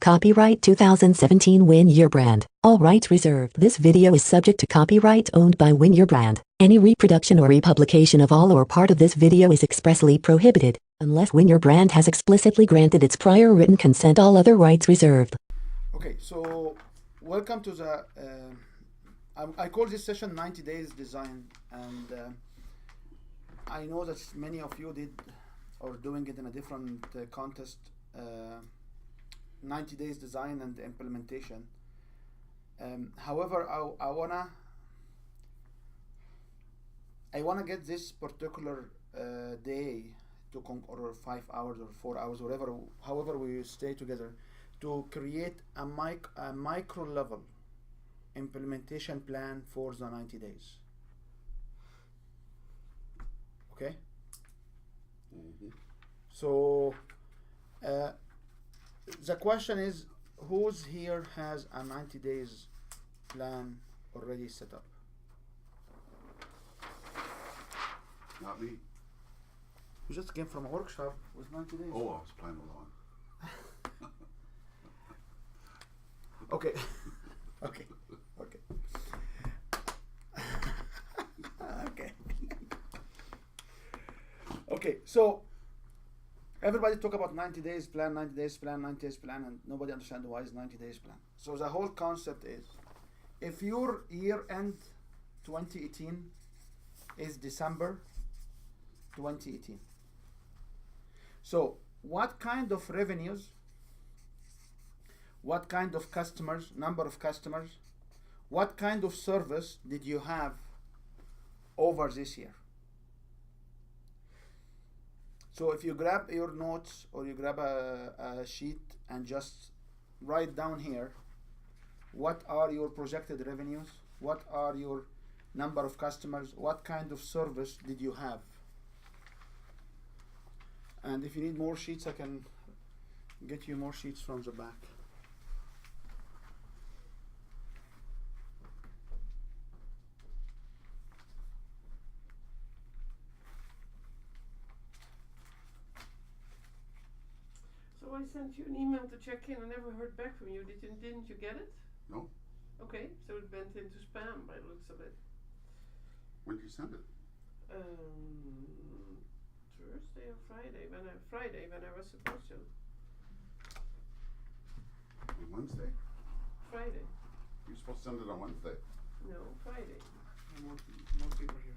Copyright 2017 Win Your Brand. All rights reserved. This video is subject to copyright owned by Win Your Brand. Any reproduction or republication of all or part of this video is expressly prohibited, unless Win Your Brand has explicitly granted its prior written consent. All other rights reserved. Okay, so welcome to the, I call this session 90 Days Design, and I know that many of you did or doing it in a different contest, 90 Days Design and Implementation. However, I wanna get this particular day to or 5 hours or 4 hours, however we stay together, to create a micro level implementation plan for the 90 days. Okay? Mm-hmm. So the question is, who's here has a 90 days plan already set up? Not me. You just came from a workshop with 90 days. Oh, I was playing along. Okay. Okay. Okay. Okay. Okay. So everybody talk about 90 days plan, 90 days plan, 90 days plan, and nobody understands why is 90 days plan. So the whole concept is, if your year end 2018 is December 2018, so what kind of revenues, what kind of customers, number of customers, what kind of service did you have over this year? So if you grab your notes or you grab a sheet and just write down here, what are your projected revenues, what are your number of customers, what kind of service did you have? And if you need more sheets, I can get you more sheets from the back. So I sent you an email to check in. I never heard back from you. Didn't you get it? No. Okay, so it went into spam by the looks of it. When did you send it? Thursday or Friday when I was supposed to. On Wednesday? Friday. You're supposed to send it on Wednesday. No, Friday. More people here.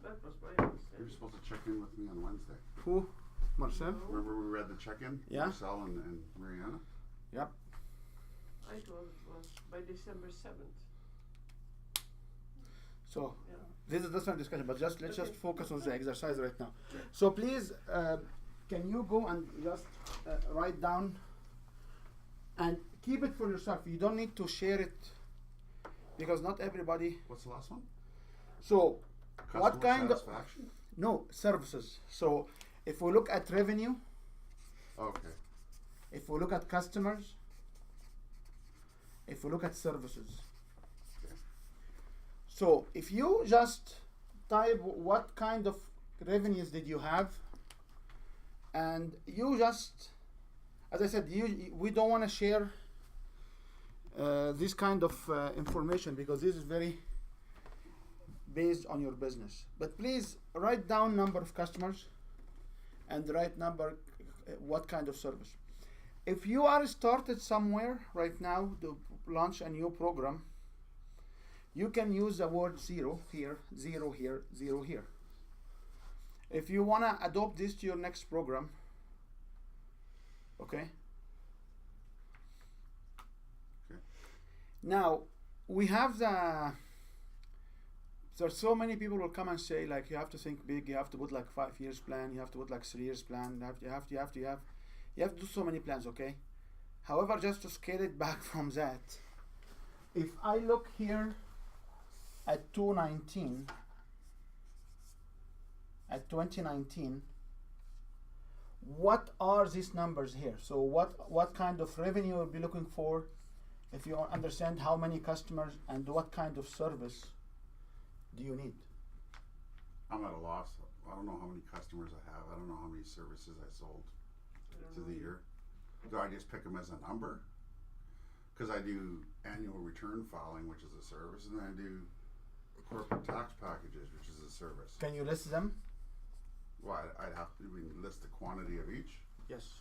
That was my You're mistake. supposed to check in with me on Wednesday. Who? Marcel? No. Remember we read the check-in? Yeah. Marcel and Mariana? Yep. I thought it was by December 7th. So Yeah. this is a different discussion, but let's just Okay. focus on the exercise right now. So please, can you go and just write down and keep it for yourself. You don't need to share it because not everybody. What's the last one? So Customer what kind satisfaction? of no services? So if we look at revenue, Okay. if we look at customers, if we look at services. Okay. So if you just type what kind of revenues did you have, and you just, as I said, we don't want to share this kind of information because this is very based on your business. But please write down number of customers and write number what kind of service. If you are started somewhere right now to launch a new program, you can use the word zero here, zero here, zero here. If you want to adopt this to your next program, okay? Okay. Now, we have there's so many people will come and say, like, you have to think big, you have to put like 5 years plan, you have to put like 3 years plan, you have to do so many plans, okay? However, just to scale it back from that, if I look here at 2019, what are these numbers here? So what kind of revenue you'll be looking for if you understand how many customers and what kind of service do you need? I'm at a loss. I don't know how many customers I have. I don't know how many services I sold to the year. Do I just pick them as a number? Because I do annual return filing, which is a service, and then I do corporate tax packages, which is a service. Can you list them? Well, I'd have to list the quantity of each. Yes.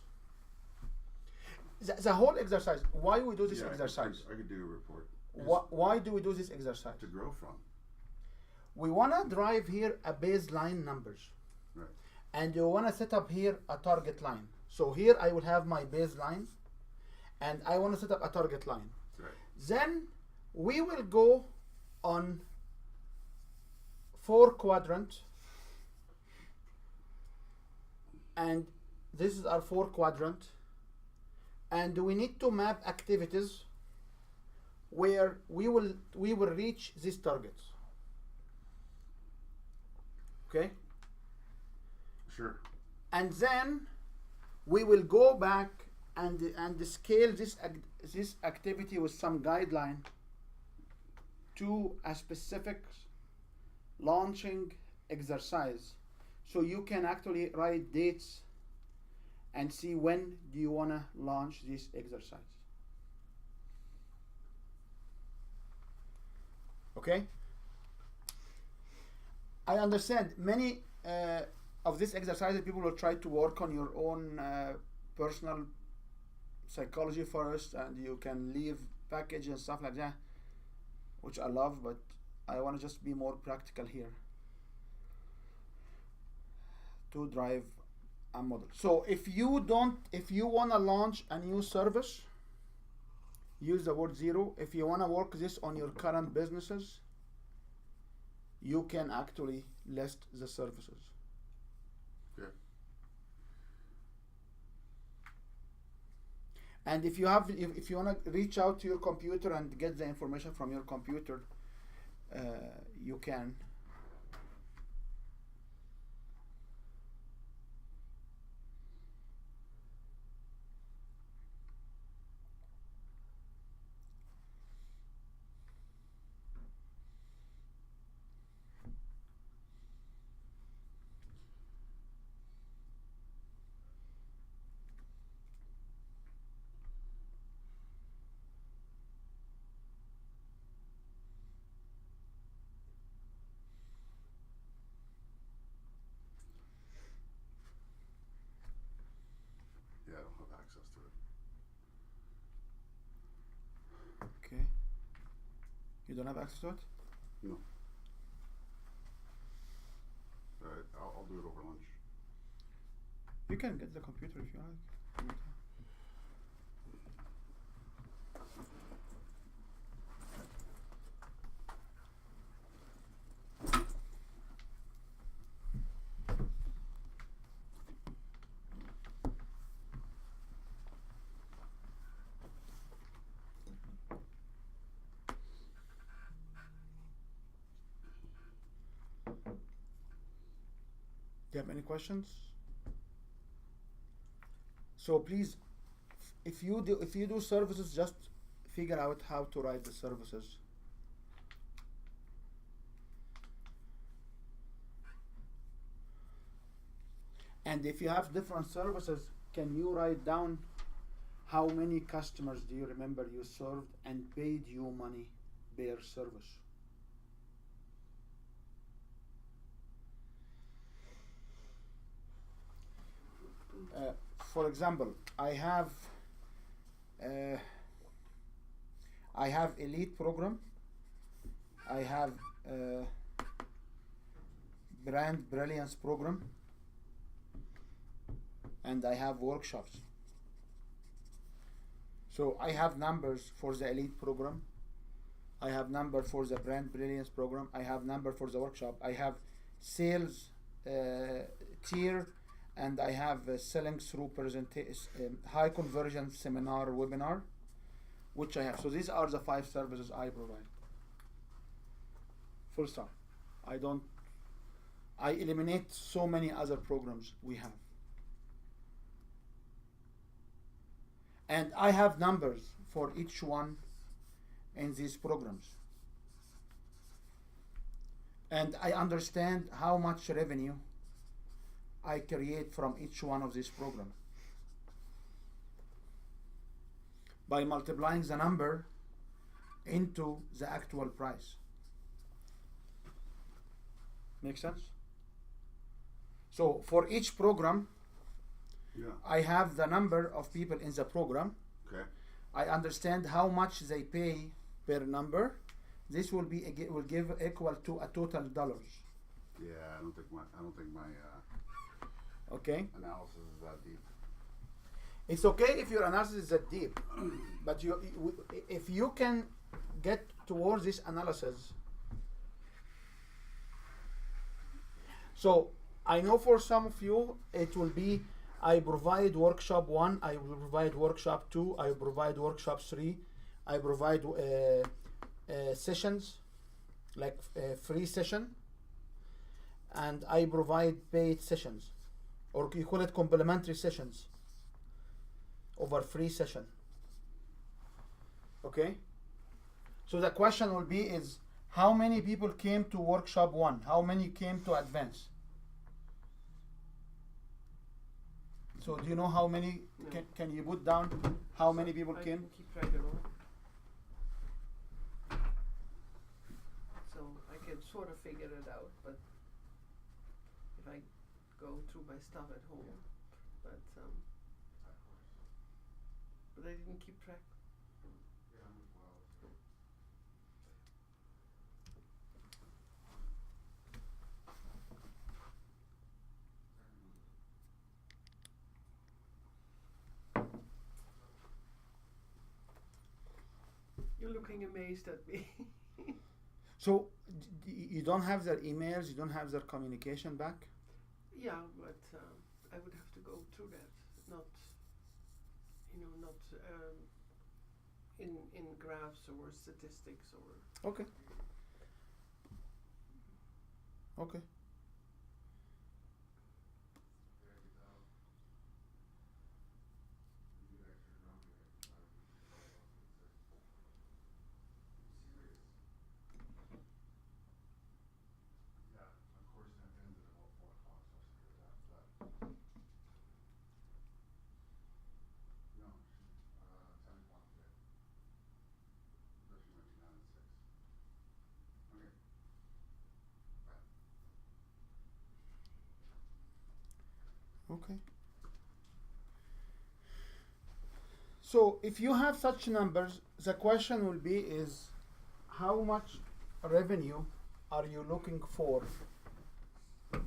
The whole exercise, why we do this Yeah, exercise? I could do a report. Why do we do this exercise? To grow from. We want to drive here a baseline numbers. Right. And you want to set up here a target line. So here I will have my baseline, and I want to set up a target line. Right. Then we will go on 4 quadrant, and this is our 4 quadrant, and we need to map activities where we will reach these targets. Okay? Sure. And then we will go back and scale this activity with some guideline to a specific launching exercise, so you can actually write dates and see when do you want to launch this exercise. Okay? I understand many of these exercises people will try to work on your own personal psychology first, and you can leave package and stuff like that, which I love, but I want to just be more practical here to drive a model. So if you want to launch a new service, use the word 0. If you want to work this on your current businesses, you can actually list the services. Okay. And if you want to reach out to your computer and get the information from your computer, you can. Yeah, I don't have access to it. Okay. You don't have access to it? No. I'll do it over lunch. You can get the computer if you like. Do you have any questions? So please, if you do services, just figure out how to write the services. And if you have different services, can you write down how many customers do you remember you served and paid you money per service? For example, I have elite program, I have brand brilliance program, and I have workshops. So I have numbers for the elite program, I have number for the brand brilliance program, I have number for the workshop, I have sales tier, and I have selling through high conversion seminar webinar, which I have. So these are the 5 services I provide. Full stop. I eliminate so many other programs we have. And I have numbers for each one in these programs. And I understand how much revenue I create from each one of these programs. by multiplying the number into the actual price. Make sense? So for each program, Yeah. I have the number of people in the program. Okay. I understand how much they pay per number. This will give equal to a total dollars. Yeah, I don't think my Okay. analysis is that deep. It's okay if your analysis is that deep, but if you can get towards this analysis. So I know for some of you it will be, I provide workshop 1, I will provide workshop 2, I will provide workshop 3, I provide sessions, like free session, and I provide paid sessions, or you call it complementary sessions over free session. Okay? So the question will be is, how many people came to workshop 1? How many came to advance? So do you know how many, No. can you put down how many people I came? can keep track of all. So I can sort of figure it out, but if I go through my stuff at home, but I didn't keep track. You're looking amazed at me. So you don't have their emails, you don't have their communication back? Yeah, but I would have to go through that, not in graphs or statistics or. Okay. Okay. Okay. So if you have such numbers, the question will be is, how much revenue are you looking for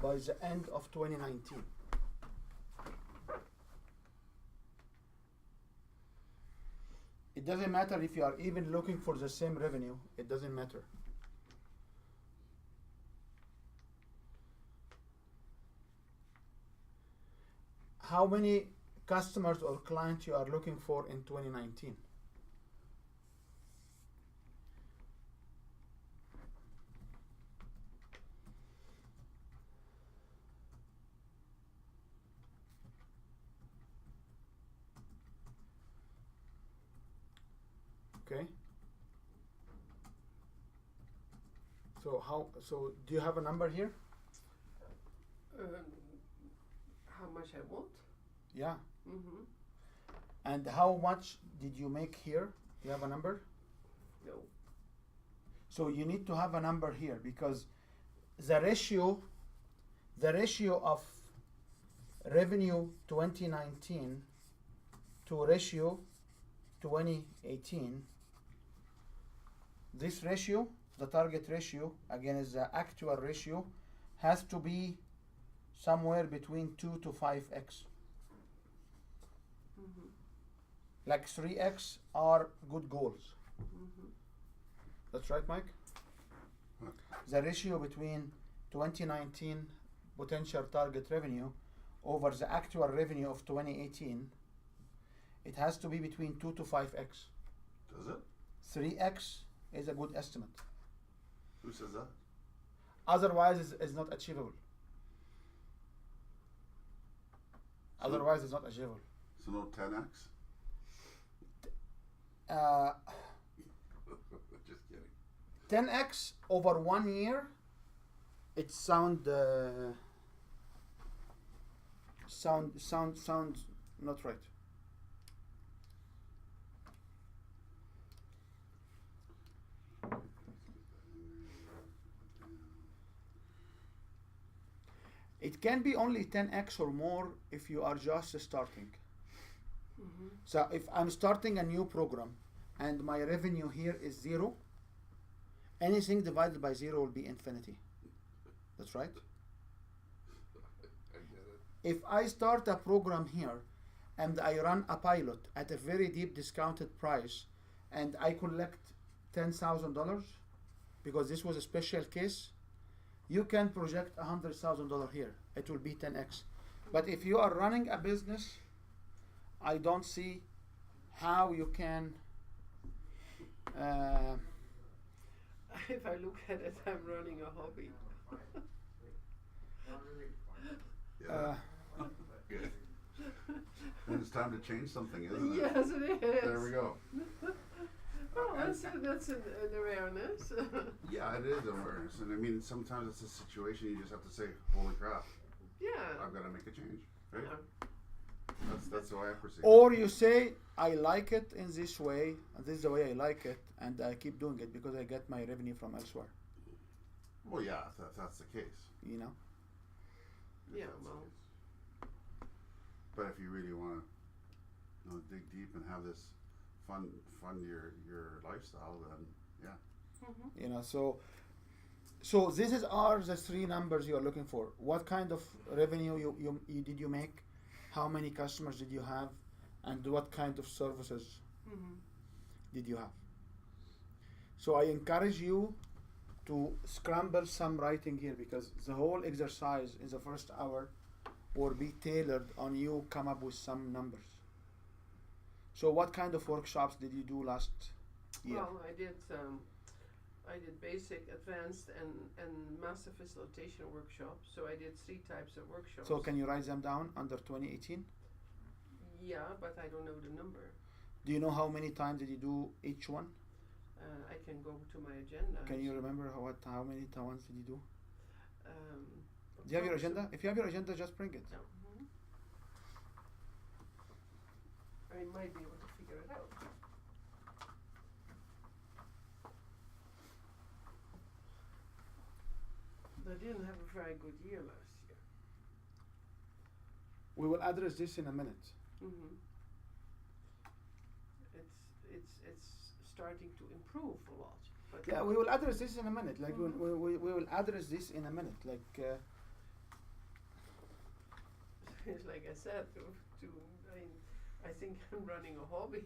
by the end of 2019? It doesn't matter if you are even looking for the same revenue, it doesn't matter. How many customers or clients you are looking for in 2019? Okay. So do you have a number here? How much I want? Yeah. Mm-hmm. And how much did you make here? You have a number? No. So you need to have a number here, because the ratio of revenue 2019 to ratio 2018, this ratio, the target ratio, again is the actual ratio, has to be somewhere between 2 to 5x. Mm-hmm. Like 3x are good goals. Mm-hmm. That's right, Mike? The ratio between 2019 potential target revenue over the actual revenue of 2018, it has to be between 2 to 5x. Does it? 3x is a good estimate. Who says that? Otherwise, it's not achievable. Otherwise, it's not achievable. So no 10x? Just kidding. 10x over 1 year, it sounds not right. It can be only 10x or more if you are just starting. Mm-hmm. So if I'm starting a new program and my revenue here is 0, anything divided by 0 will be infinity. That's right. I get it. If I start a program here and I run a pilot at a very deep discounted price and I collect $10,000 because this was a special case, you can project $100,000 here. It will be 10x. But if you are running a business, I don't see how you can. If I look at it, I'm running a hobby. Yeah. Good. Then it's time to change something, isn't it? Yes, it is. There we go. Oh, that's an awareness. Yeah, it is awareness, and I mean sometimes it's a situation you just have to say, "Holy crap, Yeah. I've got to make a change." Right? Yeah. That's the way I perceive it. Or you say, I like it in this way, and this is the way I like it, and I keep doing it because I get my revenue from elsewhere. Well, yeah, if that's the case. You know? If Yeah, that's the well. case. But if you really want to, dig deep and have this fund your lifestyle, then yeah. Mm-hmm. You know, so this is are the three numbers you are looking for. What kind of revenue you did you make? How many customers did you have? And what kind of services Mm-hmm. did you have? So I encourage you to scramble some writing here because the whole exercise in the first hour will be tailored on you come up with some numbers. So what kind of workshops did you do last year? Well, I did basic, advanced, and master facilitation workshops. So I did 3 types of workshops. So can you write them down under 2018? Yeah, but I don't know the number. Do you know how many times did you do each one? I can go to my agenda. Can you remember how many times did you do? Um, Do you have your agenda? If you have your agenda, just bring it. Yeah. Mhm. I might be able to figure it out. I didn't have a very good year last year. We will address this in a minute. Mm-hmm. It's starting to improve a lot. But Yeah, we will address this in a minute. Like Mhm. we will address this in a minute. Like it's like I said, I think I'm running a hobby.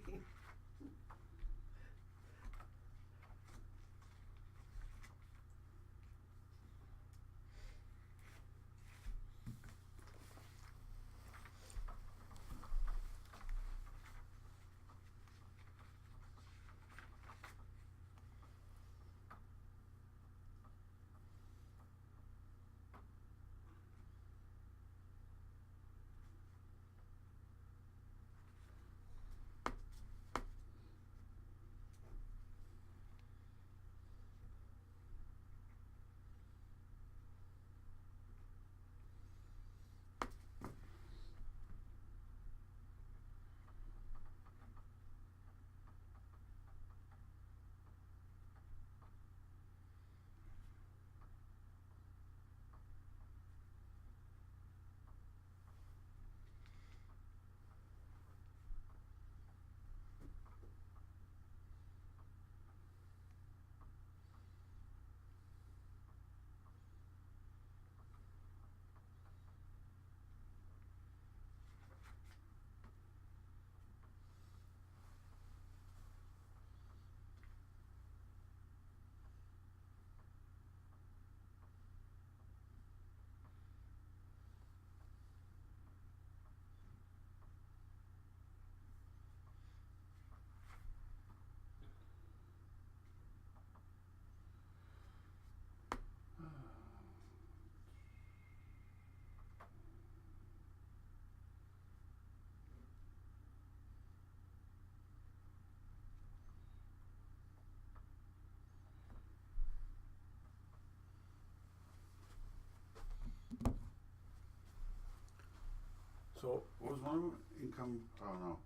so, What was one of them? Income? Oh no,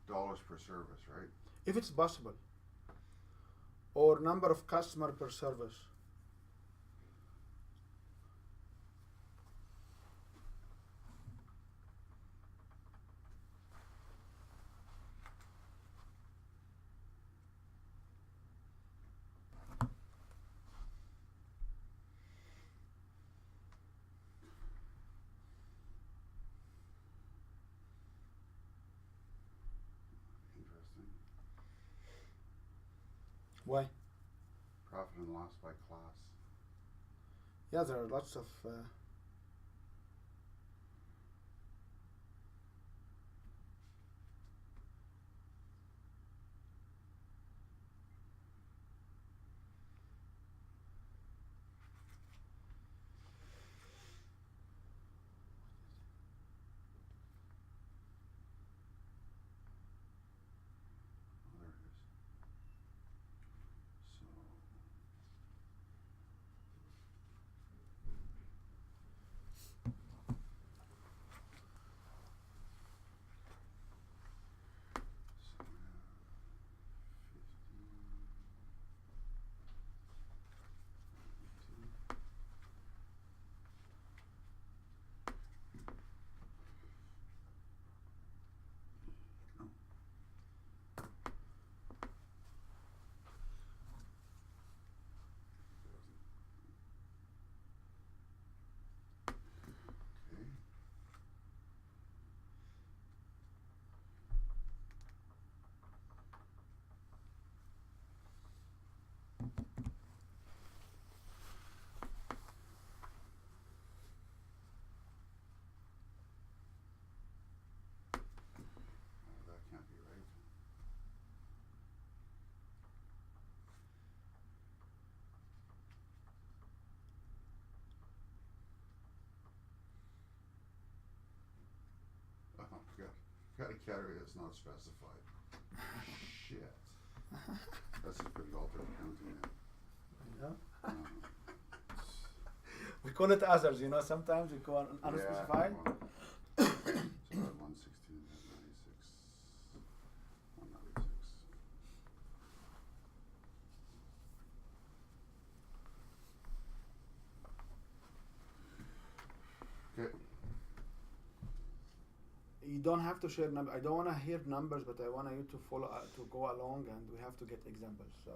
dollars per service, right? if it's possible, or number of customer per service. Why? Profit and loss by class. Yeah, there are lots of. Oh, there it is. So. So we have 15. Oh. Okay. Oh, that can't be right. Oh, got a category that's not specified. Shit. That's just pretty altered accounting then. Yeah. Um, We call it others, you know. Sometimes we call it unspecified. Yeah, well, so we're at 116, 96, 196. Okay. You don't have to share numbers. I don't want to hear numbers, but I want you to follow, to go along, and we have to get examples. So.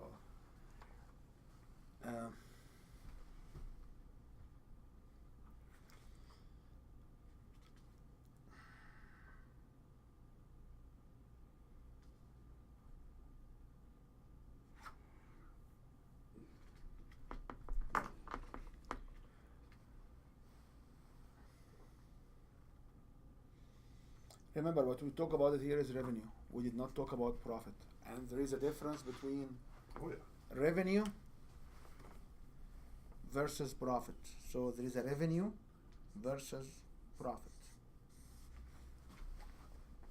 Remember, what we talk about it here is revenue. We did not talk about profit, and there is a difference between Oh, yeah. revenue versus profit. So there is a revenue versus profit,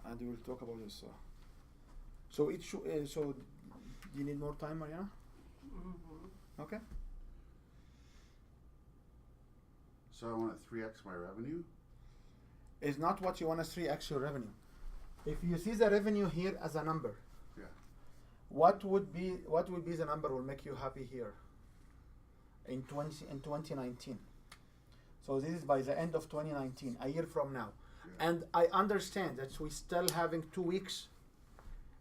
and we will talk about this. So it should. So do you need more time, Mariana? Mm-hmm. Okay. So I want to 3x my revenue. Is not what you want to 3x your revenue. If you see the revenue here as a number, Yeah. what would be the number will make you happy here in 2019? So this is by the end of 2019, a year from now. Yeah. And I understand that we still having 2 weeks,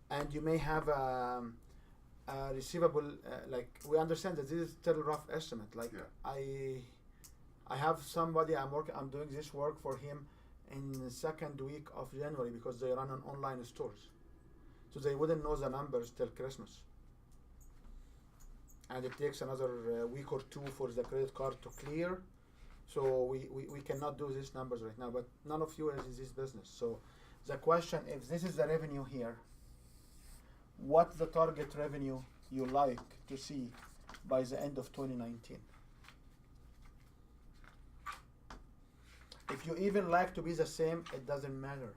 and you may have a receivable. Like, we understand that this is still rough estimate. Like, Yeah. I have somebody I'm doing this work for him in the second week of January, because they run an online stores, so they wouldn't know the numbers till Christmas, and it takes another week or two for the credit card to clear. So we cannot do these numbers right now, but none of you is in this business. So the question, if this is the revenue here, what's the target revenue you like to see by the end of 2019? If you even like to be the same, it doesn't matter.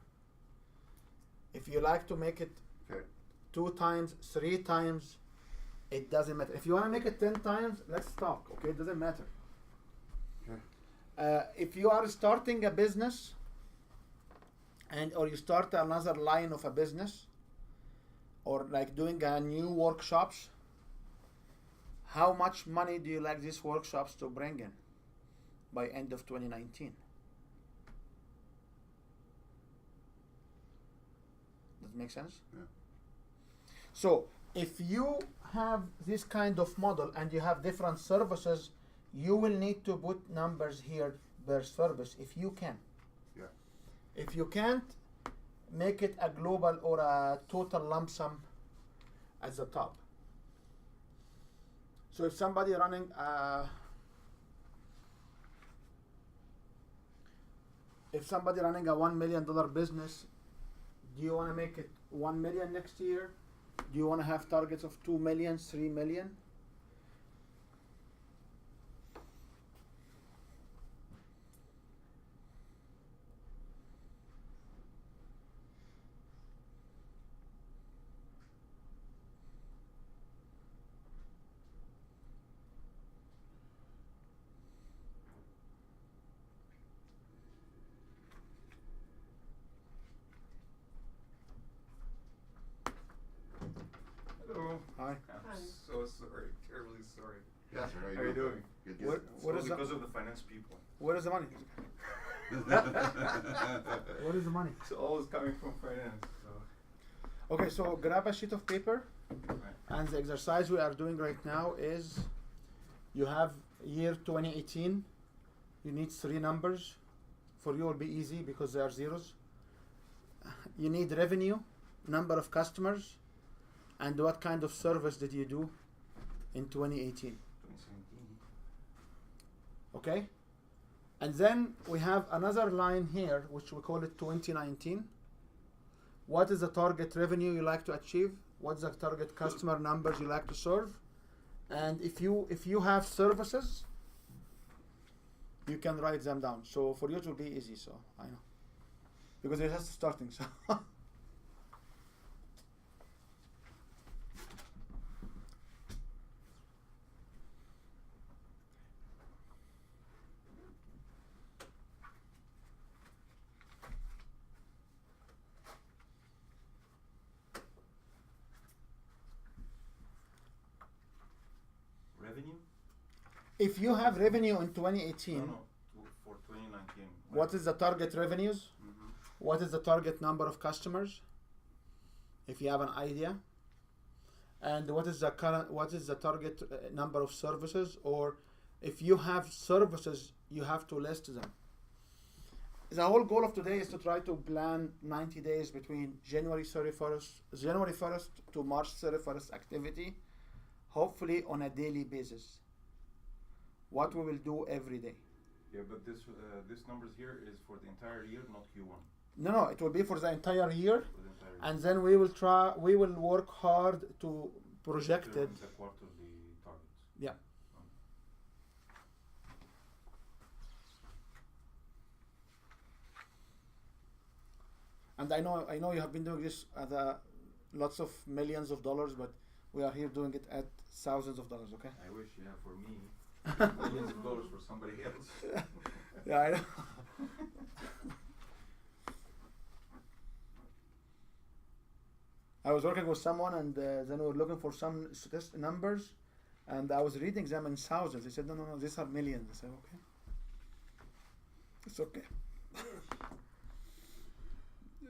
If you like to make it Okay. 2 times, 3 times, it doesn't matter. If you want to make it 10 times, let's talk, okay? It doesn't matter. Okay. If you are starting a business, or you start another line of a business, or like doing a new workshops, how much money do you like these workshops to bring in by end of 2019? Does it make sense? Yeah. So if you have this kind of model and you have different services, you will need to put numbers here per service if you can. Yeah. If you can't, make it a global or a total lump sum at the top. So if somebody running a $1 million business, do you want to make it 1 million next year? Do you want to have targets of 2 million, 3 million? Hello. Hi. I'm Hi. so sorry, terribly sorry. Yes, sir. How are you doing? Good, What- good. what It's is all that? because of the finance people. Where is the money? What is the money? It's always coming from finance. So. Okay, so grab a sheet of paper, Right. and the exercise we are doing right now is you have year 2018. You need 3 numbers. For you, it will be easy because they are zeros. You need revenue, number of customers, and what kind of service did you do in 2018. 2017. Okay? And then we have another line here, which we call it 2019. What is the target revenue you like to achieve? What's the target customer numbers you like to serve? And if you have services, you can write them down. So for you it will be easy, so I know. Because it has starting, so Revenue? if you have revenue in 2018, No, for 2019. what is the target revenues? Mm-hmm. What is the target number of customers? If you have an idea. And what is the target number of services? Or if you have services, you have to list them. The whole goal of today is to try to plan 90 days between January 1st to March 31st activity, hopefully on a daily basis. What we will do every day. Yeah, but this numbers here is for the entire year, not Q1. No, it will be for the entire year, For the entire year. and then we will work hard to project it. The quarterly targets. Yeah. And I know you have been doing this at lots of millions of dollars, but we are here doing it at thousands of dollars, okay? I wish, yeah, for me, millions of dollars for somebody else. Yeah, I know. I was working with someone, and then we were looking for some numbers, and I was reading them in thousands. He said, no, these are millions. I said, okay. It's okay.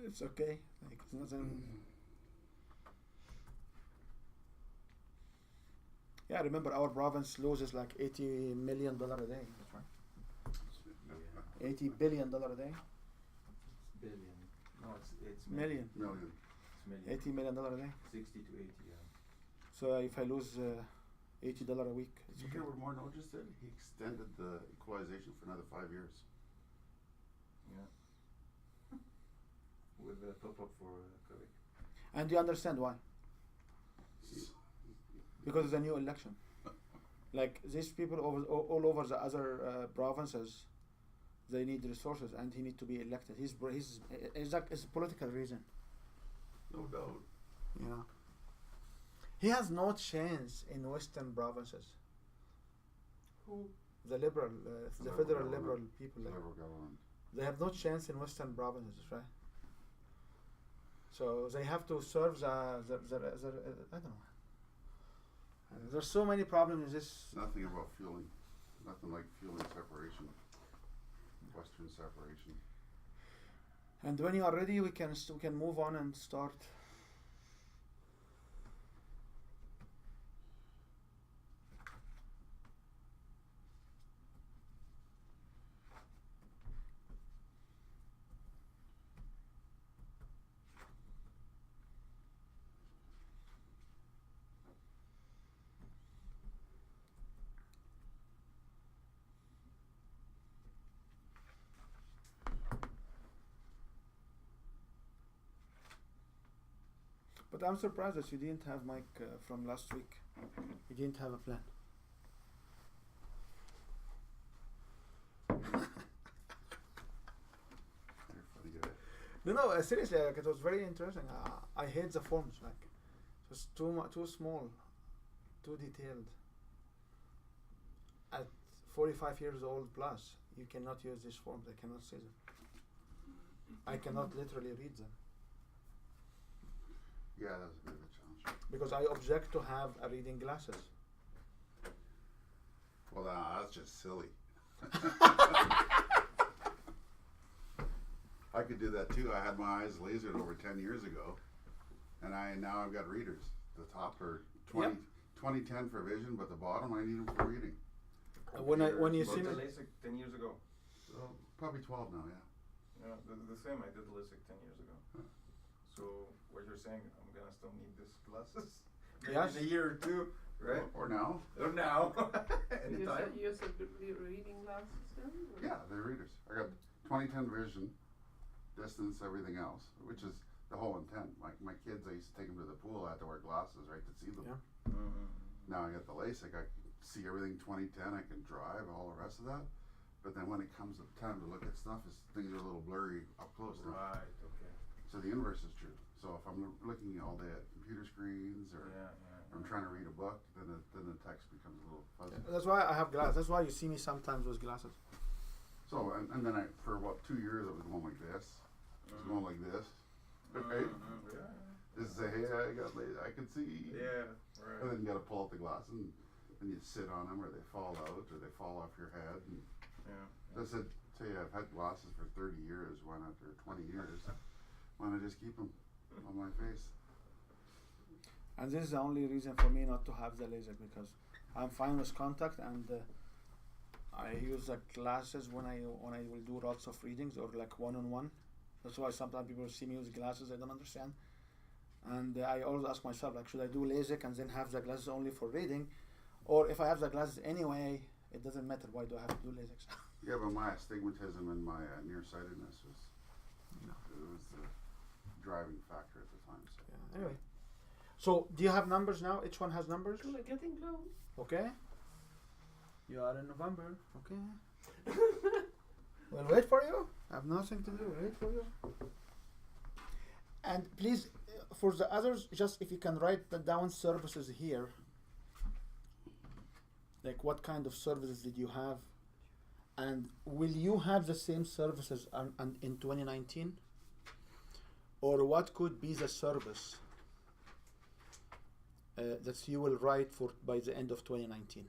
It's okay. Like, it's nothing. Yeah, I remember our province loses like $80 million a day. That's right. $80 billion a day. Billion. No, it's Million. Million. It's million. $80 million a day. 60 to 80, yeah. So if I lose $80 a week, Did it's you okay. hear what Morneau just said? He extended the equalization for another 5 years. Yeah. With the top up for Quebec. And you understand why? Because it's a new election. Like these people all over the other provinces, they need resources, and he needs to be elected. It's a political reason. No doubt. You know, he has no chance in Western provinces. Who? The liberal, the Liberal federal government. liberal people, like, Federal government. they have no chance in Western provinces, right? So they have to serve the I don't know. There's so many problems in this. Nothing about fueling. Nothing like fueling separation. Western separation. And when you are ready, we can move on and start. But I'm surprised that you didn't have Mike from last week. You didn't have a plan. You're funny guy. No, seriously, like, it was very interesting. I hate the forms, like, it was too small, too detailed. At 45 years old plus, you cannot use these forms. I cannot see them. I cannot literally read them Yeah, that was a bit of a challenge. because I object to have a reading glasses. Well, that's just silly. I could do that too. I had my eyes lasered over 10 years ago, and now I've got readers. The top are 2010 for vision, but the bottom I need them for reading. When you But see the me, LASIK 10 years ago. So probably 12 now, yeah. Yeah, the same. I did the LASIK 10 years ago. Huh. So what you're saying, I'm gonna still need these glasses. Maybe Yes. in a year or two, right? Or now. Or now. You Anytime. said you're reading glasses then? or- Yeah, they're readers. I got 2010 vision, distance, everything else, which is the whole intent. My kids, I used to take them to the pool. I had to wear glasses, right, to see them. Yeah. Mm-hmm. Now I got the LASIK. I can see everything 2010. I can drive, all the rest of that. But then when it comes to time to look at stuff, things are a little blurry up close. now. Right. Okay. So the inverse is true. So if I'm looking all day at computer screens or Yeah. I'm trying to read a book, then the text becomes a little fuzzy. that's why I have glasses. That's why you see me sometimes with glasses. So and then for about 2 years I was going like this. I was going like this. Right? Mm-hmm. Yeah. Just say, hey, I can see. Yeah. And Right. then you got to pull out the glasses and then you sit on them or they fall out or they fall off your head. And Yeah. I said, I've had glasses for 30 years. Why not for 20 years? Why not just keep them on my face? And this is the only reason for me not to have the laser because I'm fine with contact and I use the glasses when I will do lots of readings or like one-on-one. That's why sometimes people see me with glasses, they don't understand. And I always ask myself, like, should I do LASIK and then have the glasses only for reading? Or if I have the glasses anyway, it doesn't matter. Why do I have to do LASIK? Yeah, but my astigmatism and my nearsightedness was the driving factor at the time. So. Yeah, anyway. So, do you have numbers now? Each one has numbers? We're getting close. Okay. You are in November. Okay. We'll wait for you. I have nothing to do. We'll wait for you. And please, for the others, just if you can write the down services here. Like what kind of services did you have? And will you have the same services in 2019? Or what could be the service that you will write for by the end of 2019?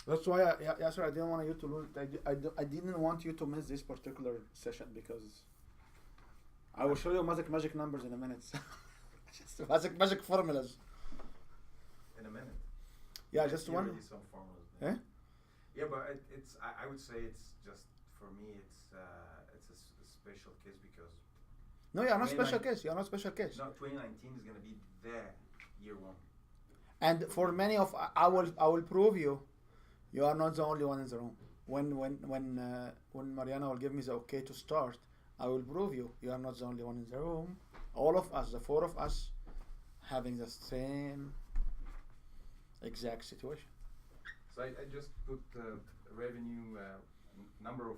That's why, sir, I didn't want you to lose. I didn't want you to miss this particular session because I will show you magic numbers in a minute. Just magic formulas. In a minute. Yeah, just You one. already some formulas. Eh? Yeah, but I would say it's just for me it's a special case because No, you are not 2019 special case. You are not special case. no 2019 is gonna be the year one. And for many of I will prove you are not the only one in the room. When Mariana will give me the okay to start, I will prove you are not the only one in the room. All of us, the four of us, having the same exact situation. So I just put revenue number of.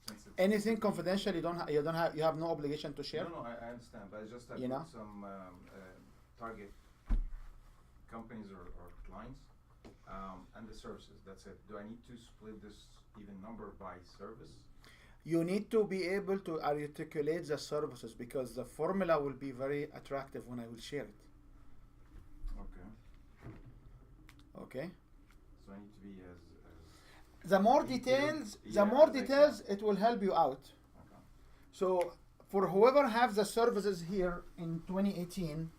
Since it's Anything confidential, you have no obligation to share. No, I understand, but I just You know? put some target companies or clients and the services. That's it. Do I need to split this even number by service? You need to be able to articulate the services because the formula will be very attractive when I will share it. Okay. Okay. So I need to be as The more Detailed. details, Yeah, it will help you out. okay. So, for whoever have the services here in 2018,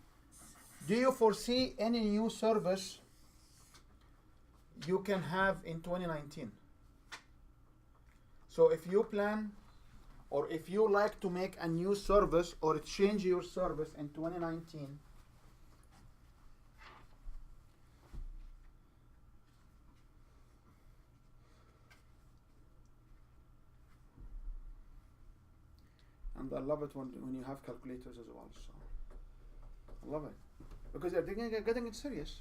do you foresee any new service you can have in 2019? So, if you plan or if you like to make a new service or change your service in 2019, And I love it when you have calculators as well. So I love it because they're getting it serious.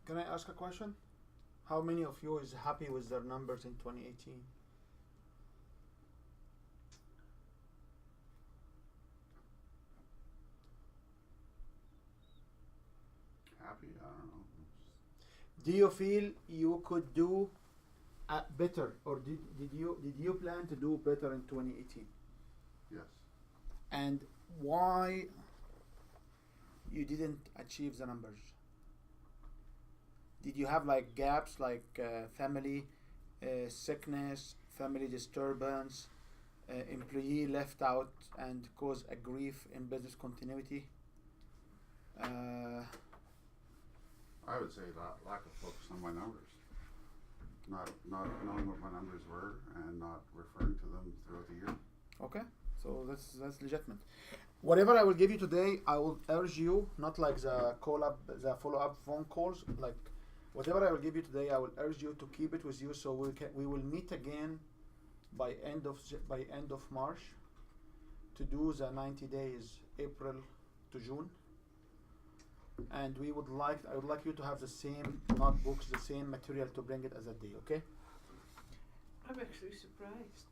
Can I ask a question? How many of you is happy with their numbers in 2018? Happy? I don't know. Do you feel you could do better, or did you plan to do better in 2018? Yes. And why you didn't achieve the numbers? Did you have like gaps, like family sickness, family disturbance, employee left out and cause a grief in business continuity? I would say lack of focus on my numbers. Not knowing what my numbers were and not referring to them throughout the year. Okay, so that's legitimate. Whatever I will give you today, I will urge you, not like the follow-up phone calls, like whatever I will give you today, I will urge you to keep it with you, so we will meet again by end of March to do the 90 days, April to June. And I would like you to have the same notebooks, the same material to bring it as a day, okay? I'm actually surprised.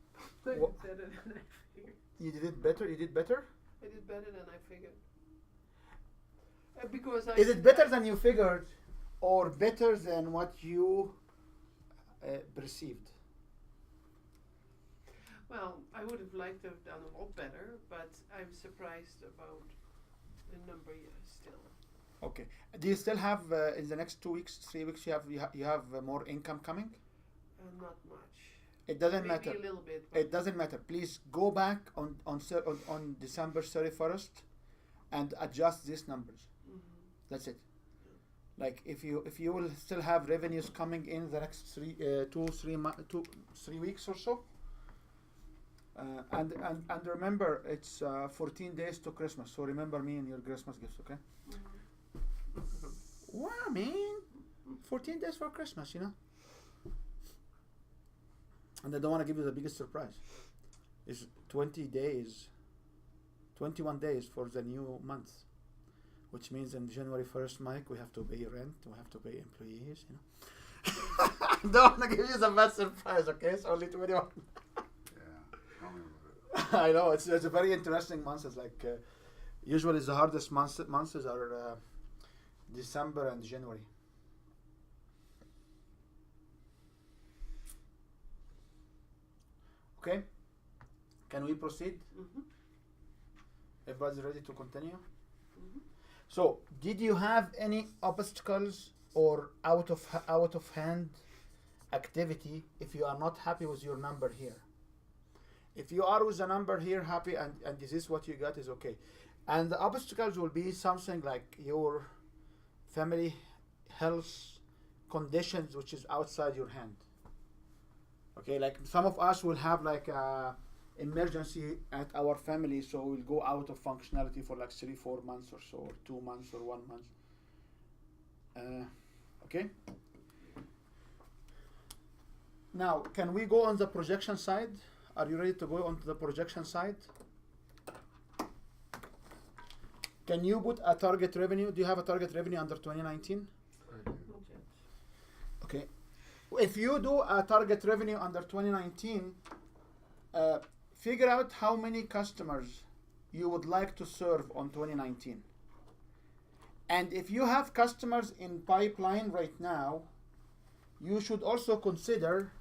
I did Wha- better than I figured. You did it better? You did better? I did better than I figured. Because I Is it better than you figured, or better than what you perceived? Well, I would have liked to have done a lot better, but I'm surprised about the number still. Okay. Do you still have in the next 2 weeks, 3 weeks? You have more income coming? Not much. It doesn't Maybe matter. a little bit. But It doesn't matter. Please go back on December 31st and adjust these numbers. Mhm. That's it. Like if you will still have revenues coming in the next 3 weeks or so. And remember, it's 14 days to Christmas. So remember me in your Christmas gifts, okay? Well, I mean, 14 days for Christmas, you know. And I don't want to give you the biggest surprise. It's 21 days for the new month, which means on January 1st, Mike, we have to pay rent, we have to pay employees, you know. I don't want to give you the best surprise, okay? It's only 21. Yeah. Tell me about it. I know, it's a very interesting month. It's like, usually the hardest months are December and January. Okay, can we proceed? Mhm. Everybody's ready to continue? Mhm. So, did you have any obstacles or out of hand activity if you are not happy with your number here? If you are with the number here happy and this is what you got, is okay. And the obstacles will be something like your family health conditions, which is outside your hand. Okay, like some of us will have like a emergency at our family, so we'll go out of functionality for like 3-4 months or so, or 2 months or 1 month. Okay. Now, can we go on the projection side? Are you ready to go onto the projection side? Can you put a target revenue? Do you have a target revenue under 2019? Not yet. Okay. If you do a target revenue under 2019, figure out how many customers you would like to serve on 2019. And if you have customers in pipeline right now, you should also consider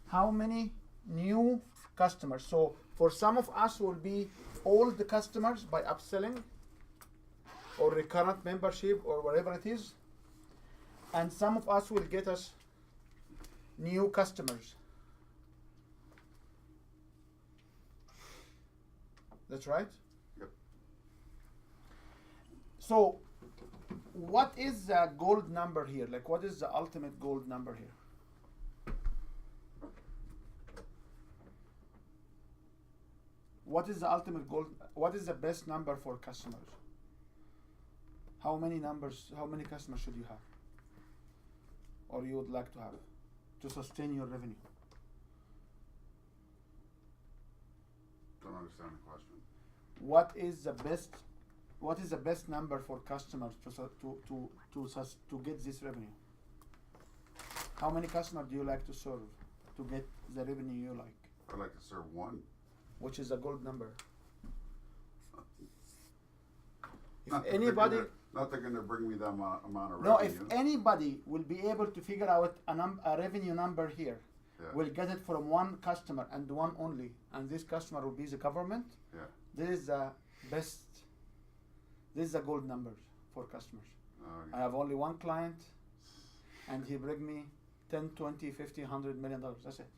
how many new customers. So for some of us will be old customers by upselling or recurrent membership or whatever it is. and some of us will get us new customers. That's right? Yep. So, what is the gold number here? Like, what is the ultimate gold number here? What is the ultimate gold? What is the best number for customers? How many customers should you have? Or you would like to have to sustain your revenue? Don't understand the question. What is the best number for customers to get this revenue? How many customers do you like to serve to get the revenue you like? I'd like to serve one. Which is a gold number. If Not that anybody, they're gonna bring me that amount of no, revenue. if anybody will be able to figure out a revenue number here, Yeah. will get it from one customer and one only, and this customer will be the government. Yeah. This is the best. This is the gold numbers for customers. I have only one client, and he bring me 10, 20, 50, $100 million. That's it.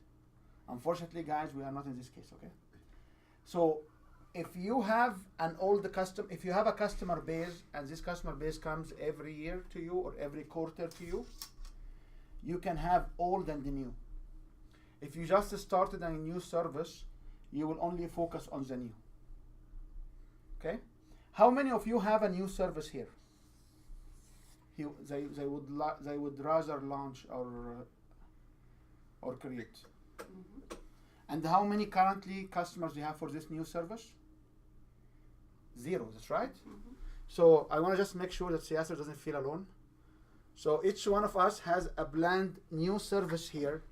Unfortunately, guys, we are not in this case, okay? So, if you have if you have a customer base, and this customer base comes every year to you or every quarter to you, you can have old and the new. If you just started a new service, you will only focus on the new. Okay? How many of you have a new service here? They would rather launch or create. Mm-hmm. And how many currently customers do you have for this new service? 0, that's right? Mm-hmm. So I want to just make sure that Siyasar doesn't feel alone. So each one of us has a planned new service here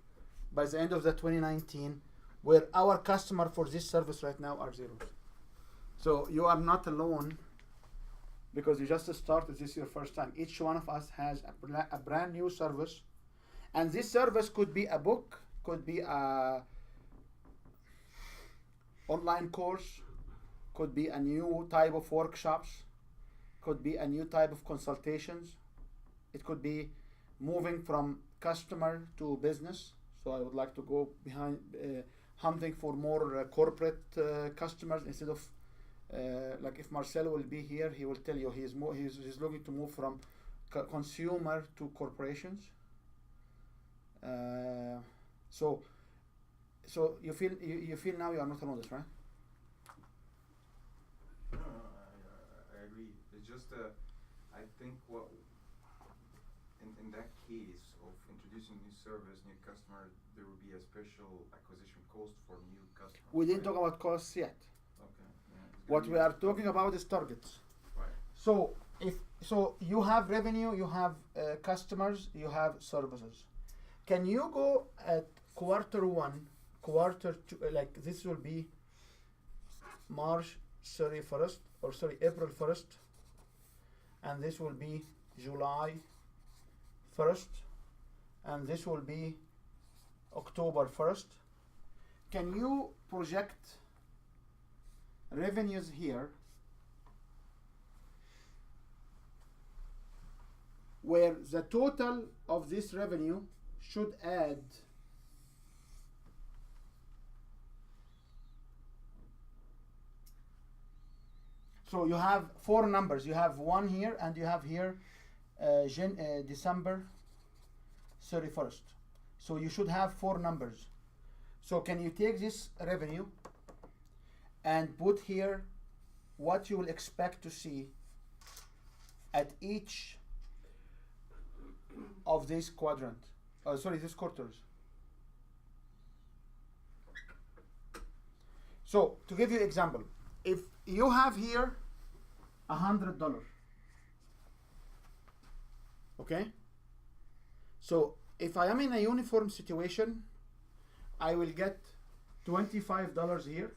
by the end of the 2019, where our customer for this service right now are 0. So you are not alone because you just started, this your first time. Each one of us has a brand new service, and this service could be a book, could be a online course, could be a new type of workshops, could be a new type of consultations. It could be moving from customer to business. So I would like to go behind hunting for more corporate customers instead of like if Marcelo will be here, he will tell you he's looking to move from consumer to corporations. So you feel now you are not alone, that's right? No, I agree. It's just I think what in that case of introducing new service, new customer, there will be a special acquisition cost for new customers. We didn't talk about costs yet. Okay. Yeah, What we are talking about is targets. Right. So you have revenue, you have customers, you have services. Can you go at quarter 1, quarter 2, like this will be March 31st, or sorry, April 1st, and this will be July 1st, and this will be October 1st. Can you project revenues here where the total of this revenue should add so you have 4 numbers. You have 1 here and you have here December 31st. So you should have 4 numbers. So can you take this revenue and put here what you will expect to see at each of these quadrant, these quarters. So to give you an example, if you have here $100, okay? So if I am in a uniform situation, I will get $25 here.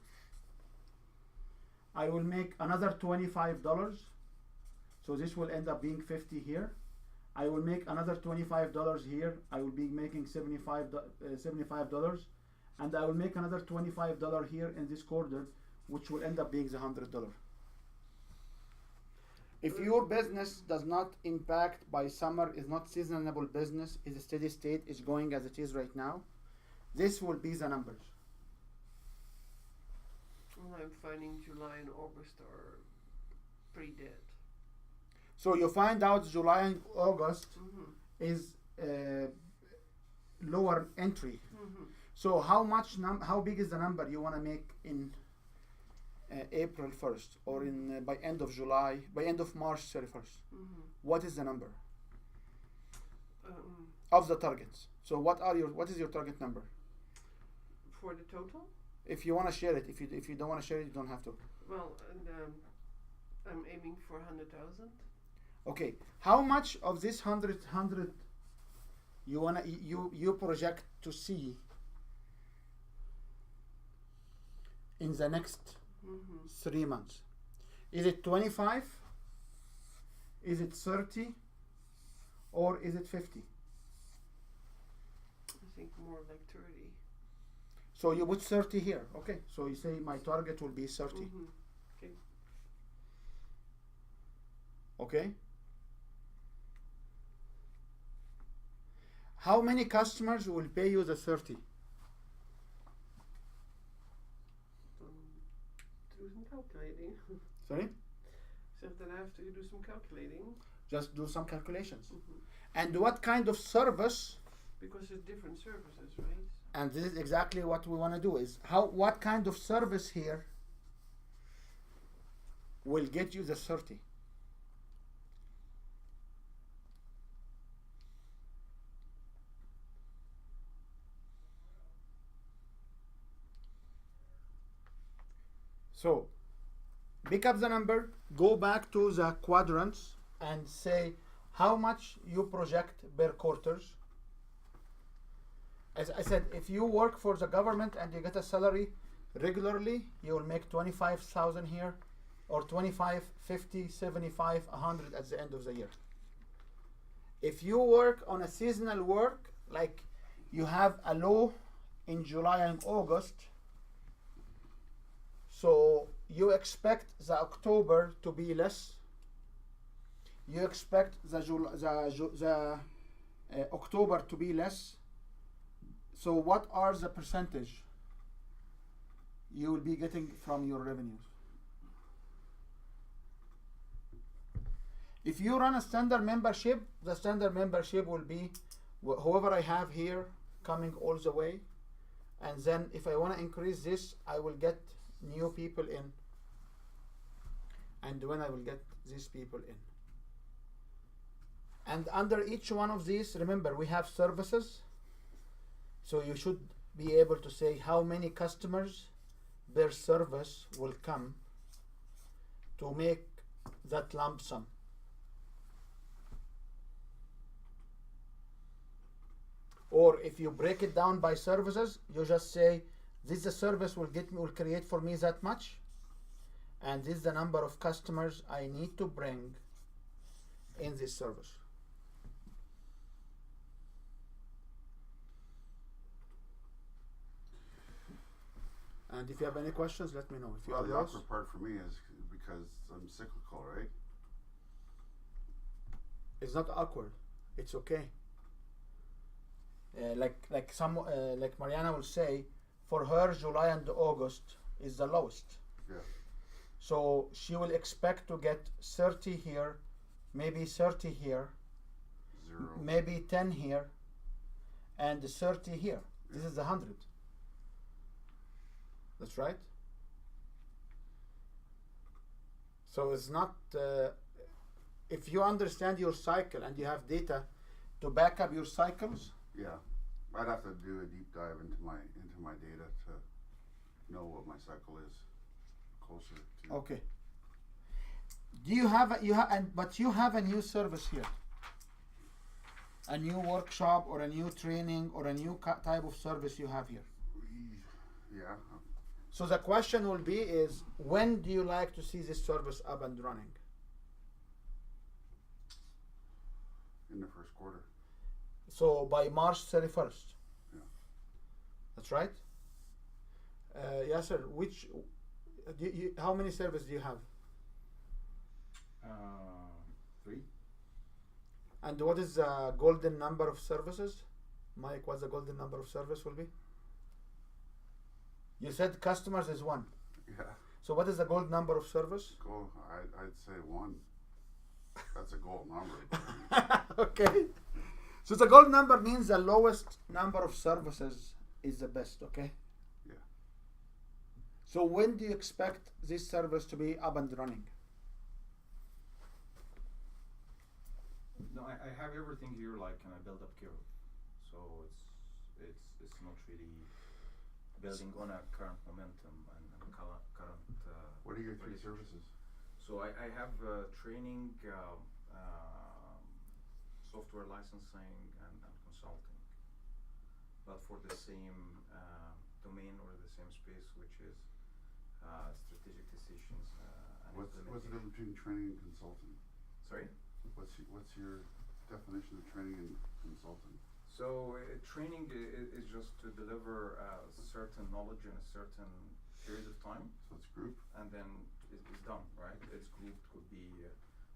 I will make another $25. So this will end up being 50 here. I will make another $25 here. I will be making $75, and I will make another $25 here in this quarter, which will end up being the $100. If your business does not impact by summer, is not seasonable business, is a steady state, is going as it is right now, this will be the numbers. Well, I'm finding July and August are pretty dead. So you find out July and August Mm-hmm. is lower entry. Mm-hmm. So how big is the number you want to make in April 1st or in by end of July, by end of March 31st? Mm-hmm. What is the number Um, of the targets? So what is your target number? for the total? If you want to share it, if you don't want to share it, you don't have to. Well, and, I'm aiming for 100,000. Okay, how much of this 100 you project to see in the next Mm-hmm. 3 months? Is it 25? Is it 30? Or is it 50? I think more like 30. So you put 30 here. Okay, so you say my target will be 30. Mm-hmm. Okay. Okay. How many customers will pay you the 30? Do some calculating. Sorry? So then I have to do some calculating. Just do some calculations. Mm-hmm. And what kind of service? Because there's different services, right? And this is exactly what we want to do, is what kind of service here will get you the 30? So pick up the number, go back to the quadrants and say how much you project per quarters. As I said, if you work for the government and you get a salary regularly, you will make 25,000 here, or 25, 50, 75, 100 at the end of the year. If you work on a seasonal work, like you have a low in July and August, so you expect the October to be less. You expect the October to be less. So what are the percentage you will be getting from your revenues? If you run a standard membership, the standard membership will be whoever I have here coming all the way. And then if I want to increase this, I will get new people in. And when I will get these people in. And under each one of these, remember, we have services. So you should be able to say how many customers their service will come to make that lump sum. Or if you break it down by services, you just say this is the service will create for me that much, and this is the number of customers I need to bring in this service. And if you have any questions, let me know. If you Well, have the those, awkward part for me is because I'm cyclical, right? it's not awkward. It's okay. Like Mariana will say, for her July and August is the lowest. Yeah. So she will expect to get 30 here, maybe 30 here, 0. maybe 10 here, and 30 here. This is 100. That's right. So it's not, if you understand your cycle and you have data to back up your cycles. Yeah, I'd have to do a deep dive into my data to know what my cycle is closer to. Okay. Do you have but you have a new service here, a new workshop or a new training or a new type of service you have here. Yeah. So the question will be is, when do you like to see this service up and running? In the first quarter. So by March 31st. Yeah. That's right. Yasser, how many services do you have? And what is the golden number of services? Mike, what's the golden number of service will be? You said customers is 1. Yeah. So what is the gold number of service? Goal, I'd say 1. That's a gold number. Okay. So the gold number means the lowest number of services is the best, okay? Yeah. So when do you expect this service to be up and running? No, I have everything here like in a build-up curve, so it's not really building on a current momentum and current. What are your 3 relationship. services? So I have training, software licensing, and consulting, but for the same domain or the same space, which is strategic decisions and What's the implementation. difference between training and consulting? Sorry? What's your definition of training and consulting? So training is just to deliver certain knowledge in a certain period of time, So it's group. and then it's done, right? It's grouped, could be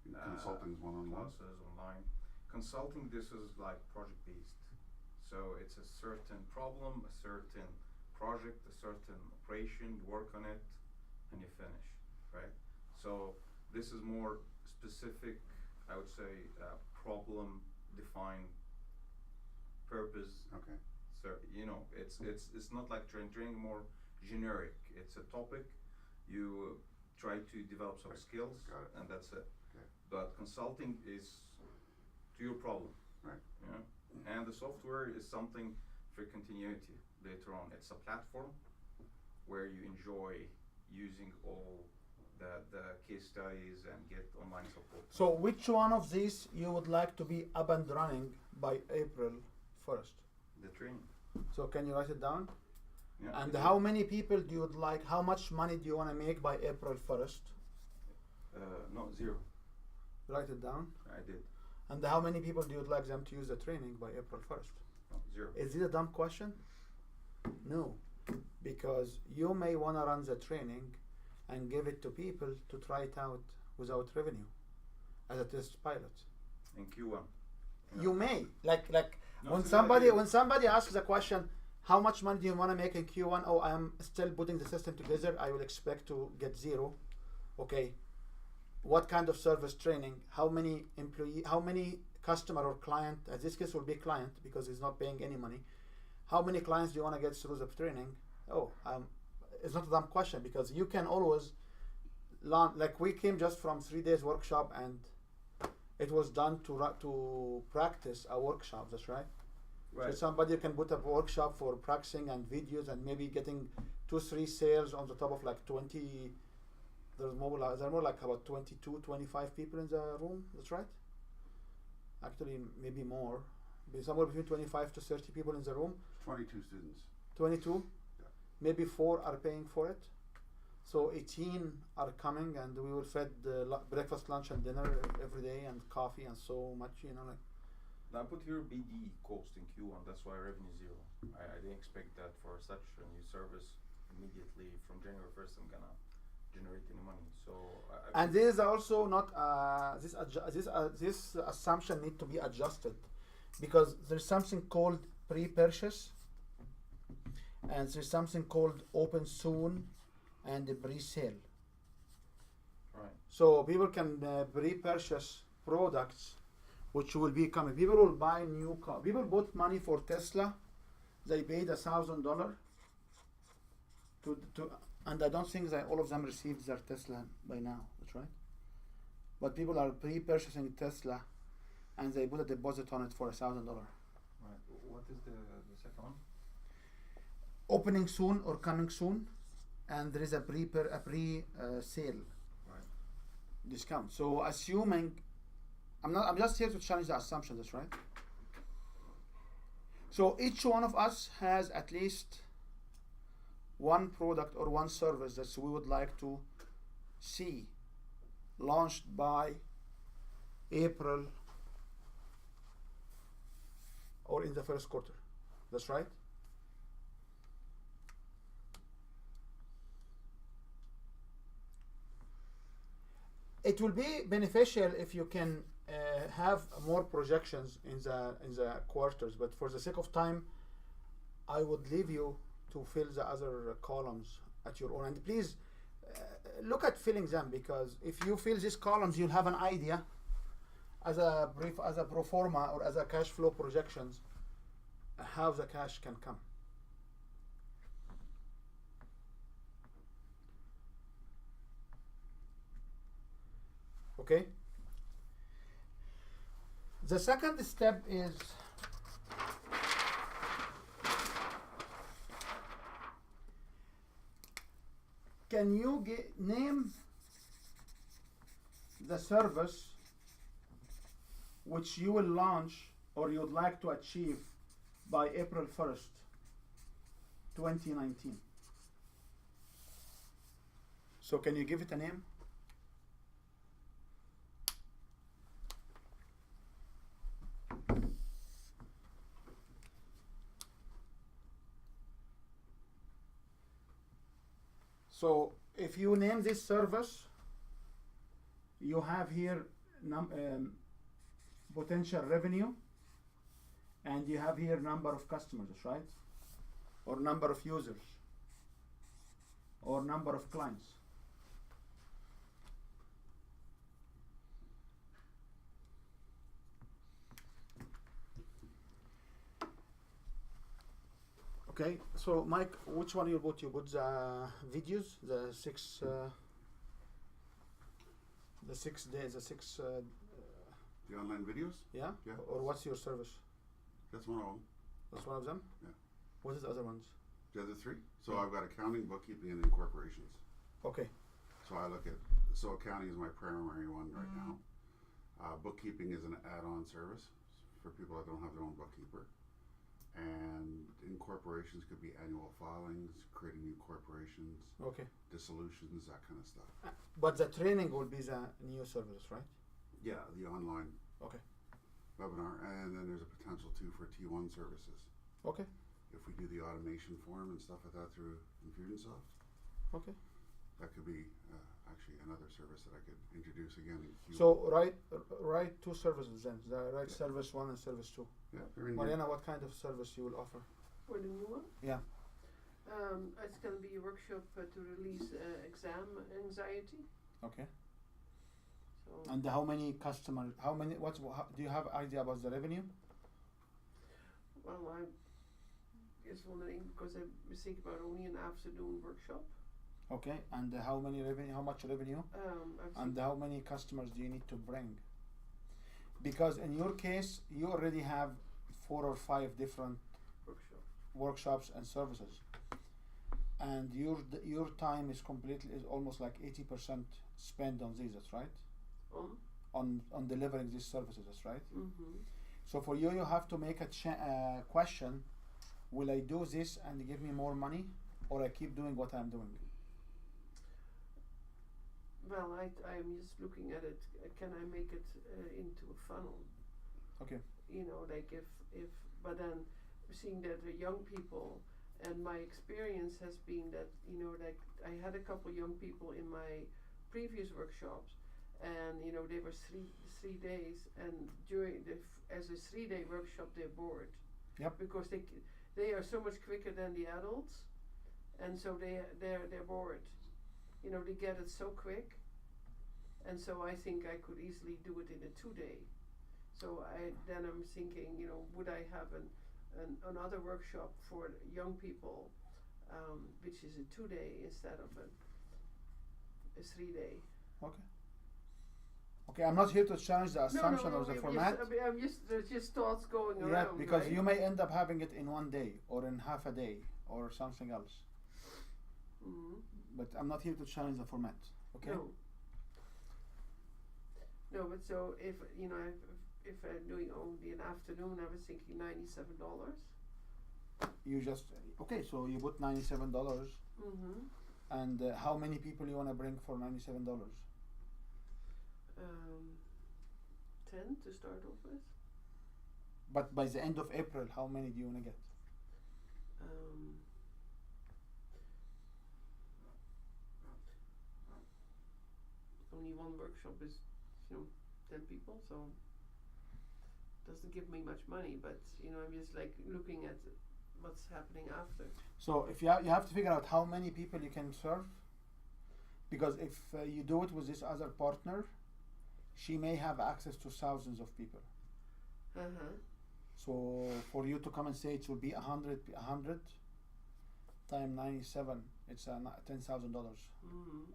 And consulting is one-on-one. classes online. Consulting, this is like project based. So it's a certain problem, a certain project, a certain operation, you work on it, and you finish, right? So this is more specific, I would say, problem defined purpose. Okay. So it's not like training more generic. It's a topic. You try to develop some Right. skills, Got it. and that's it. Okay. But consulting is to your problem. Right. Yeah. And the software is something for continuity later on. It's a platform where you enjoy using all the case studies and get online support. So which one of these you would like to be up and running by April 1st? The training. So can you write it down? Yeah. And how many people do you would like, how much money do you want to make by April 1st? No, 0. Write it down. I did. And how many people do you would like them to use the training by April 1st? No, 0. Is it a dumb question? No, because you may want to run the training and give it to people to try it out without revenue as a test pilot. In Q1. You may like No, when it's a good somebody idea. asks the question, how much money do you want to make in Q1? Oh, I am still putting the system together. I will expect to get 0. Okay. What kind of service training? How many employee? How many customer or client? As this case will be client because he's not paying any money. How many clients do you want to get through the training? Oh, it's not a dumb question because you can always learn. Like we came just from 3 days workshop and it was done to practice a workshop. That's right. Right. So somebody can put up a workshop for practicing and videos and maybe getting 2-3 sales on the top of like 20. There are more like about 22, 25 people in the room. That's right. Actually, maybe more. Somewhere between 25 to 30 people in the room. 22 students. 22. Yeah. Maybe 4 are paying for it. So 18 are coming, and we will feed breakfast, lunch, and dinner every day, and coffee, and so much. Like. Now I put here BD cost in Q1. That's why revenue 0. I didn't expect that for such a new service immediately from January 1st. I'm gonna generate any money. So and this is also not this assumption need to be adjusted because there's something called pre-purchase and there's something called open soon and the pre-sale. right. So people can pre-purchase products which will be coming. People will buy new car. People bought money for Tesla. They paid $1,000 to and I don't think that all of them received their Tesla by now. That's right. But people are pre-purchasing Tesla, and they put a deposit on it for $1,000. Right. What is the second one? Opening soon or coming soon, and there is a sale Right. discount. So assuming, I'm just here to challenge the assumption. That's right. So each one of us has at least one product or one service that we would like to see launched by April or in the first quarter. That's right. It will be beneficial if you can have more projections in the quarters, but for the sake of time, I would leave you to fill the other columns at your own. And please look at filling them, because if you fill these columns, you'll have an idea as a pro forma or as a cash flow projections how the cash can come. Okay. The second step is can you name the service which you will launch or you'd like to achieve by April 1st, 2019? So can you give it a name? So if you name this service, you have here potential revenue, and you have here number of customers, right? Or number of users, or number of clients. Okay, so Mike, which one you put? You put the videos, the six days, The online videos? yeah? Yeah. Or what's your service? That's one of them. That's one of them? Yeah. What is the other ones? The other three? So Yeah. I've got accounting, bookkeeping, and incorporations. Okay, So I look at, so accounting is my primary one right now. Bookkeeping is an add-on service for people that don't have their own bookkeeper. And incorporations could be annual filings, creating new corporations, okay. dissolutions, that kind of stuff. But the training will be the new service, right? Yeah, the online Okay, webinar, and then there's a potential too for T1 services. okay, If we do the automation form and stuff like that through Infusionsoft, okay. that could be actually another service that I could introduce again in Q1. So write two services then. Write Yeah. service 1 and service 2. Yeah, they're in here. Mariana, what kind of service you will offer? For the new one? Yeah. It's going to be a workshop to release exam anxiety. Okay. So And how many customers? How many? Do you have idea about the revenue? well, I'm just wondering because I was thinking about only an afternoon workshop. Okay. And how many revenue? How much revenue? And how many customers do you need to bring? Because in your case, you already have 4 or 5 different workshops and services, and your time is almost like 80% spent on these. That's right. On delivering these services. That's right. Mm-hmm. So for you have to make a question: will I do this and give me more money, or I keep doing what I'm doing? Well, I'm just looking at it. Can I make it into a funnel? Okay. You know, like if but then seeing that the young people, and my experience has been that, you know, like I had a couple young people in my previous workshops, and you know they were three days, and during as a 3-day workshop they're bored. Yep. Because they are so much quicker than the adults, and so they're bored. You know, they get it so quick, and so I think I could easily do it in a 2-day. So I'm thinking, you know, would I have another workshop for young people, which is a 2-day instead of a 3-day. Okay. Okay, I'm not here to challenge the assumption or the format. There's just thoughts going Yeah, around. because right? you may end up having it in 1 day or in half a day or something else. Mm-hmm. But I'm not here to challenge the format. Okay. No, but so if you know if I'm doing only an afternoon, I was thinking $97. You just okay. So you put $97, Mm-hmm. and how many people you wanna bring for $97? 10 to start off with. But by the end of April, how many do you wanna get? Only one workshop is, 10 people, so doesn't give me much money, but you know, I'm just like looking at what's happening after. So if you have to figure out how many people you can serve, because if you do it with this other partner, she may have access to thousands of people. So for you to come and say it will be 100 times 97, it's $10,000,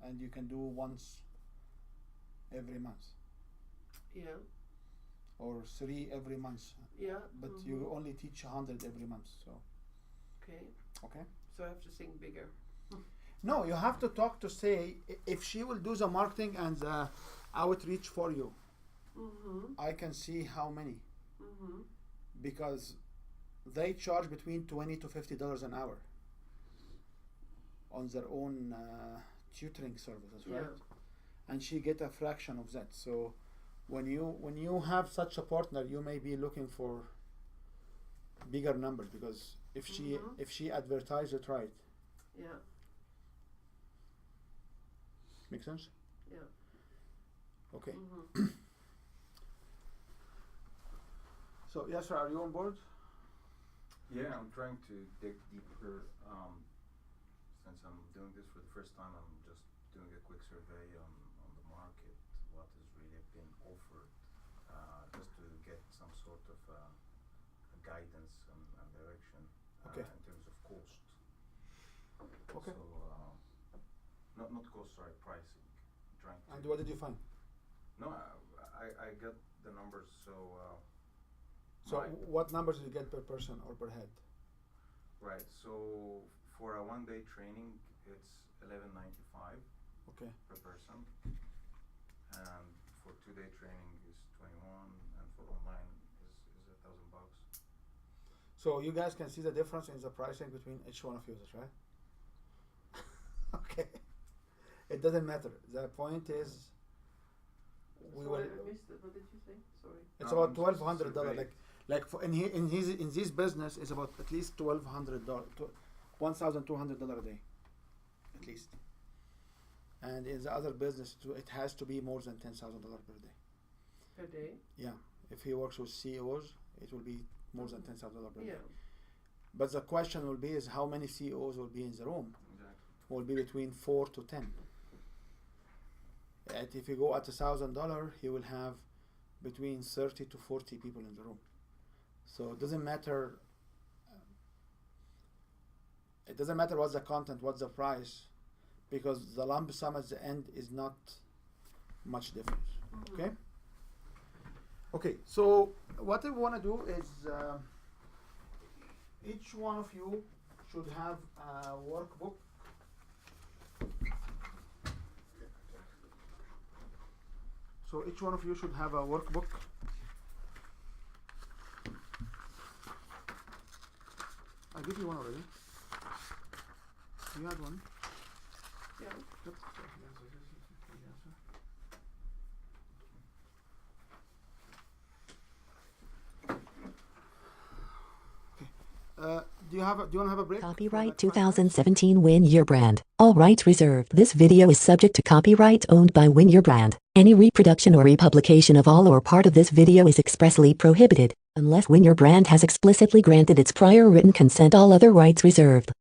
and you can do once every month. Yeah. Or 3 every month. Yeah. But you only teach 100 every month. So. Okay. Okay. So I have to think bigger. No, you have to talk to say if she will do the marketing and the outreach for you. I can see how many. Because they charge between $20 to $50 an hour on their own tutoring services, right? Yeah. And she get a fraction of that. So when you have such a partner, you may be looking for bigger numbers, because if she advertises it right. Yeah. Make sense? Yeah. Okay. So yes, sir, are you on board? Yeah, I'm trying to dig deeper. Since I'm doing this for the first time, I'm just doing a quick survey on the market, what has really been offered, just to get some sort of guidance and direction in terms of cost. Okay. So, not cost, sorry, pricing. Trying to. And what did you find? No, I got the numbers. So what numbers do you get per person or per head? Right. So for a 1-day training, it's $11.95 per person, and for 2-day training is $21, and for online is $1,000. So you guys can see the difference in the pricing between each one of you, right? Okay. It doesn't matter. The point is, I missed it. What did you say? Sorry. It's about $1,200. Like for in this business, it's about at least $1,200, $1,200 a day, at least. And in the other business, it has to be more than $10,000 per day. Per day? Yeah. If he works with CEOs, it will be more than $10,000 per day. Yeah. But the question will be is how many CEOs will be in the room? Exactly. Will be between 4 to 10. And if you go at $1,000, he will have between 30 to 40 people in the room. So it doesn't matter. It doesn't matter what's the content, what's the price, because the lump sum at the end is not much different. Okay. Okay. So what I want to do is each one of you should have a workbook. So each one of you should have a workbook. I give you one already. You had one. Yeah. Yep. Do you want to have a break? Copyright 2017 Win Your Brand. All rights reserved. This video is subject to copyright owned by Win Your Brand. Any reproduction or republication of all or part of this video is expressly prohibited, unless Win Your Brand has explicitly granted its prior written consent. All other rights reserved.